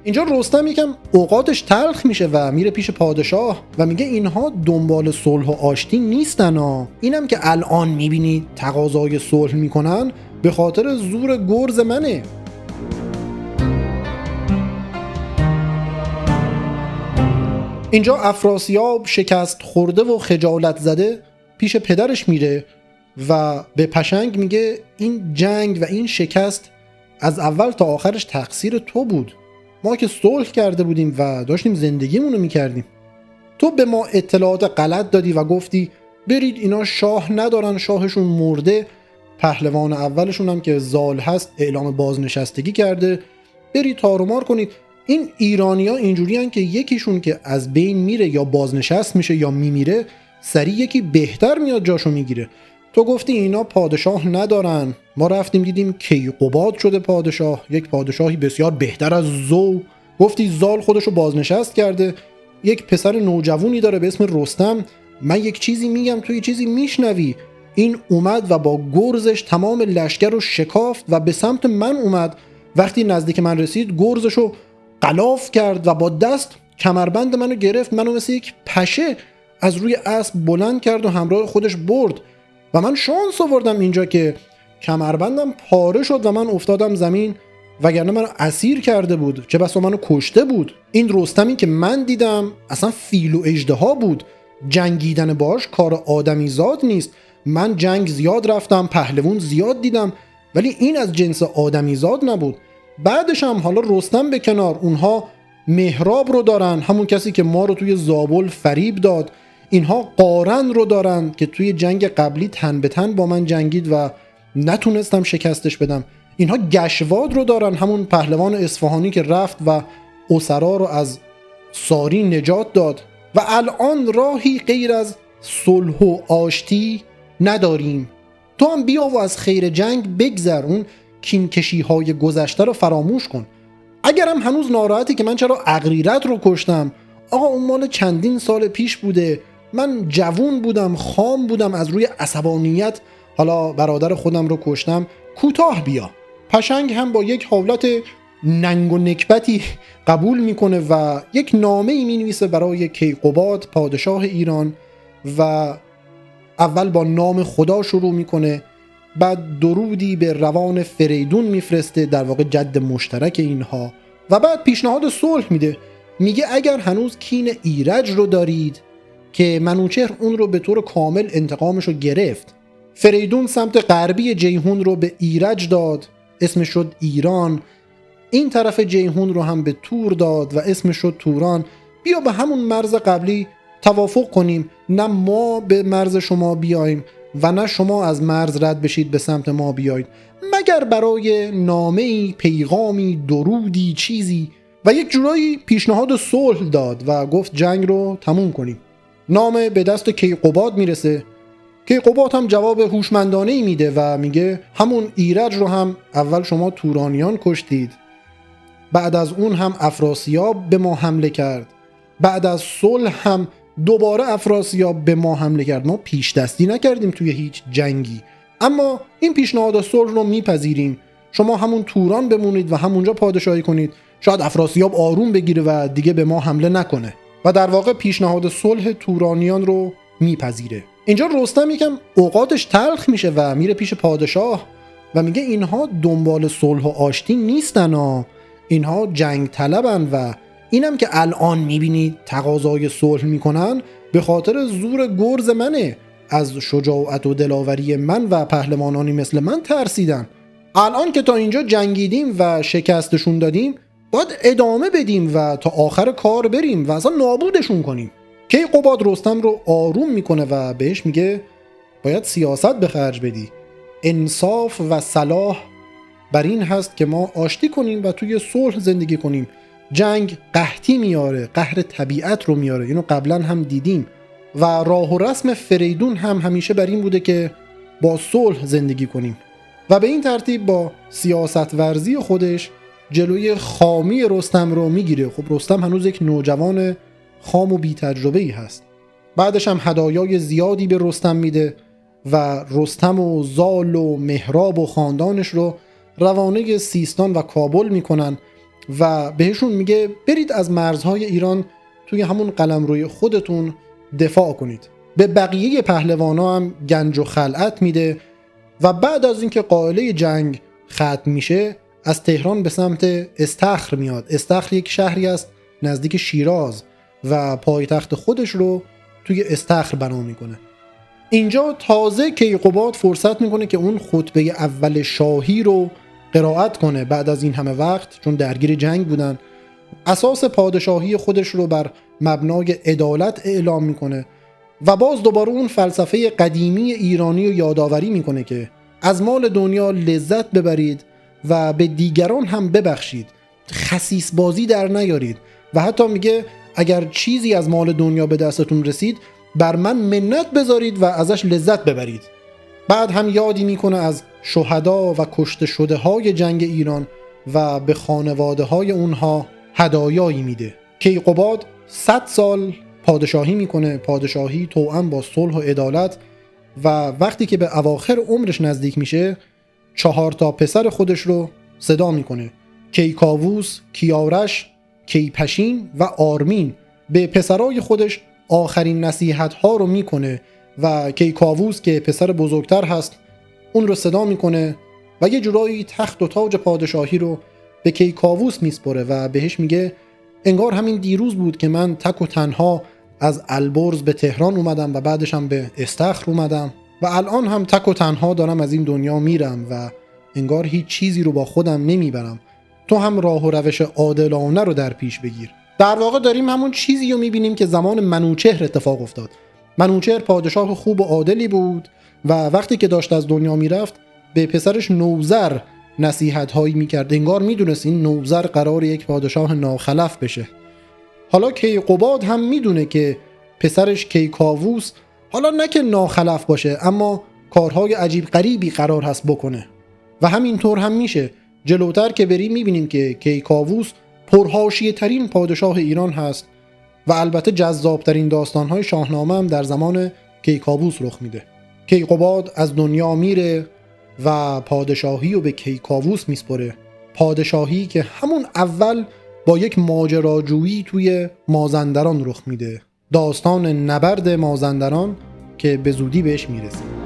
اینجا رستم یکم اوقاتش تلخ میشه و میره پیش پادشاه و میگه اینها دنبال صلح و آشتی نیستن ها. اینم که الان میبینی تقاضای صلح میکنن به خاطر زور گرز منه. اینجا افراسیاب شکست خورده و خجالت زده پیش پدرش میره و به پشنگ میگه این جنگ و این شکست از اول تا آخرش تقصیر تو بود. ما که صلح کرده بودیم و داشتیم زندگیمونو میکردیم. تو به ما اطلاعات غلط دادی و گفتی برید اینا شاه ندارن، شاهشون مرده، پهلوان اولشون هم که زال هست اعلام بازنشستگی کرده، برید تارومار کنید. این ایرانی‌ها اینجوریان که یکیشون که از بین میره یا بازنشست میشه یا میمیره، سریع یکی بهتر میاد جاشو میگیره. تو گفتی اینا پادشاه ندارن، ما رفتیم دیدیم کیقباد شده پادشاه، یک پادشاهی بسیار بهتر از زو. گفتی زال خودشو بازنشست کرده، یک پسر نوجوانی داره به اسم رستم. من یک چیزی میگم تو یک چیزی میشنوی. این اومد و با گرزش تمام لشکر رو شکافت و به سمت من اومد. وقتی نزدیک من رسید گرزشو غلاف کرد و با دست کمربند منو گرفت، منو مثل یک پشه از روی اسب بلند کرد و همراه خودش برد و من شانس آوردم اینجا که کمربندم پاره شد و من افتادم زمین، وگرنه منو اسیر کرده بود، چه بسا منو کشته بود. این رستمی که من دیدم اصلا فیل و اژدها بود، جنگیدن باش کار آدمی زاد نیست. من جنگ زیاد رفتم، پهلوان زیاد دیدم، ولی این از جنس آدمی زاد نبود. بعدش هم حالا رستم به کنار، اونها مهراب رو دارن، همون کسی که ما رو توی زابل فریب داد. اینها قارن رو دارن که توی جنگ قبلی تن به تن با من جنگید و نتونستم شکستش بدم. اینها گشواد رو دارن، همون پهلوان اصفهانی که رفت و اسرا رو از ساری نجات داد. و الان راهی غیر از صلح و آشتی نداریم. تو هم بیا و از خیر جنگ بگذر، اون کینکشی های گذشته رو فراموش کن. اگرم هنوز ناراحتی که من چرا اغریرت رو کشتم، آقا اون مال چندین سال پیش بوده، من جوون بودم، خام بودم، از روی عصبانیت حالا برادر خودم رو کشتم. کوتاه بیا. پشنگ هم با یک حالت ننگ و نکبتی قبول میکنه و یک نامه ای مینویسه برای کیقباد پادشاه ایران و اول با نام خدا شروع میکنه، بعد درودی به روان فریدون میفرسته، در واقع جد مشترک اینها، و بعد پیشنهاد صلح میده. میگه اگر هنوز کین ایرج رو دارید که منوچهر اون رو به طور کامل انتقامش رو گرفت. فریدون سمت غربی جیهون رو به ایرج داد، اسمش شد ایران. این طرف جیهون رو هم به تور داد و اسمش شد توران. بیا به همون مرز قبلی توافق کنیم، نه ما به مرز شما بیایم و نه شما از مرز رد بشید به سمت ما بیایید، مگر برای نامه‌ای، پیغامی، درودی، چیزی. و یک جورایی پیشنهاد صلح داد و گفت جنگ رو تموم کنیم. نامه به دست کیقباد میرسه. کیقباد هم جواب هوشمندانه‌ای میده و میگه همون ایرج رو هم اول شما تورانیان کشتید، بعد از اون هم افراسیاب به ما حمله کرد، بعد از صلح هم دوباره افراسیاب به ما حمله کرد. ما پیش دستی نکردیم توی هیچ جنگی، اما این پیشنهاد صلح رو میپذیریم. شما همون توران بمونید و همونجا پادشاهی کنید، شاید افراسیاب آروم بگیره و دیگه به ما حمله نکنه. و در واقع پیشنهاد صلح تورانیان رو میپذیره. اینجا رستم یکم اوقاتش تلخ میشه و میره پیش پادشاه و میگه اینها دنبال صلح و آشتی نیستن ها. اینها جنگ طلبن و اینم که الان میبینی تقاضای صلح میکنن به خاطر زور گرز منه. از شجاعت و دلاوری من و پهلوانانی مثل من ترسیدن. الان که تا اینجا جنگیدیم و شکستشون دادیم، باید ادامه بدیم و تا آخر کار بریم و اصلا نابودشون کنیم. کیقباد رستم رو آروم میکنه و بهش میگه باید سیاست به خرج بدی. انصاف و صلاح بر این هست که ما آشتی کنیم و توی صلح زندگی کنیم. جنگ قحطی میاره، قهر طبیعت رو میاره، اینو قبلا هم دیدیم. و راه و رسم فریدون هم همیشه بر این بوده که با صلح زندگی کنیم. و به این ترتیب با سیاست ورزی خودش جلوی خامی رستم رو میگیره. خب رستم هنوز یک نوجوان خام و بی تجربه ای هست. بعدش هم هدایای زیادی به رستم میده و رستم و زال و مهراب و خاندانش رو روانه سیستان و کابل میکنن و بهشون میگه برید از مرزهای ایران توی همون قلمروی خودتون دفاع کنید. به بقیه پهلوانا هم گنج و خلعت میده و بعد از اینکه قائله جنگ ختم میشه از تهران به سمت استخر میاد. استخر یک شهری است نزدیک شیراز و پایتخت خودش رو توی استخر بنا میکنه. اینجا تازه کیقباد فرصت میکنه که اون خطبه اول شاهی رو قرائت کنه بعد از این همه وقت، چون درگیر جنگ بودن. اساس پادشاهی خودش رو بر مبنای عدالت اعلام میکنه و باز دوباره اون فلسفه قدیمی ایرانی رو یادآوری میکنه که از مال دنیا لذت ببرید و به دیگران هم ببخشید، خسیس بازی در نیارید و حتی میگه اگر چیزی از مال دنیا به دستتون رسید بر من منت بذارید و ازش لذت ببرید. بعد هم یادی میکنه از شهدا و کشته شده های جنگ ایران و به خانواده های اونها هدایایی میده. کیقباد 100 سال پادشاهی میکنه، پادشاهی توأم با صلح و عدالت، و وقتی که به اواخر عمرش نزدیک میشه 4 پسر خودش رو صدا میکنه: کیکاووس، کیارش، کیپشین و آرمین. به پسرای خودش آخرین نصیحت ها رو میکنه و کیکاووس که پسر بزرگتر هست اون رو صدا میکنه و یه جورایی تخت و تاج پادشاهی رو به کیکاووس میسپره و بهش میگه انگار همین دیروز بود که من تک و تنها از البرز به تهران اومدم و بعدش هم به استخر اومدم و الان هم تک و تنها دارم از این دنیا میرم و انگار هیچ چیزی رو با خودم نمیبرم. تو هم راه و روش عادلانه رو در پیش بگیر. در واقع داریم همون چیزی رو میبینیم که زمان منوچهر اتفاق افتاد. منوچهر پادشاه خوب و عادلی بود و وقتی که داشت از دنیا میرفت به پسرش نوذر نصیحت هایی میکرد، انگار میدونست این نوذر قرار یک پادشاه ناخلف بشه. حالا کیقباد هم میدونه که پسرش کیکاووس حالا نه که ناخلف باشه اما کارهای عجیب غریبی قرار هست بکنه و همینطور هم میشه. جلوتر که بریم میبینیم که کیکاووس پرحاشیه ترین پادشاه ایران هست و البته جذابترین داستانهای شاهنامه هم در زمان کیکاووس رخ میده. کیقباد از دنیا میره و پادشاهی رو به کیکاووس میسپره، پادشاهی که همون اول با یک ماجراجویی توی مازندران رخ میده، داستان نبرد مازندران که به زودی بهش میرسیم.